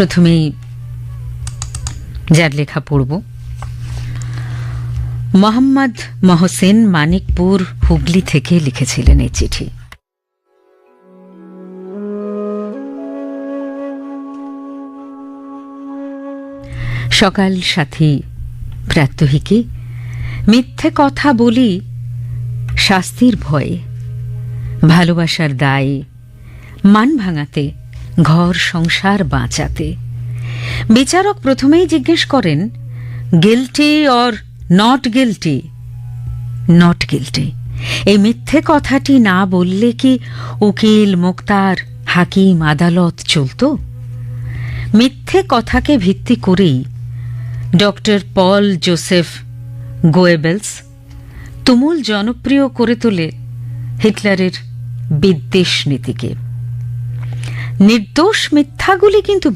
প্রথমেই যার লেখা পড়ব, মোহাম্মদ মহসেন মানিকপুর হুগলি থেকে লিখেছিলেন এই চিঠি। সকাল সাথী প্রাত্যহিকী, মিথ্যে কথা বলি শাস্তির ভয়ে, ভালোবাসার দায়ে, মান ভাঙাতে, ঘর সংসার বাঁচাতে। বিচারক প্রথমেই জিজ্ঞেস করেন, guilty or not guilty? Not guilty. এই মিথ্যে কথাটি না বললে কি উকিল, মোক্তার, হাকিম, আদালত চলত? মিথ্যে কথাকে ভিত্তি করেই ডক্টর পল জোসেফ গোয়েবেলস তুমুল জনপ্রিয় করে তোলে হিটলারের বিদ্বেষ নীতিকে। নির্দোষ মিথ্যাগুলি কিন্তু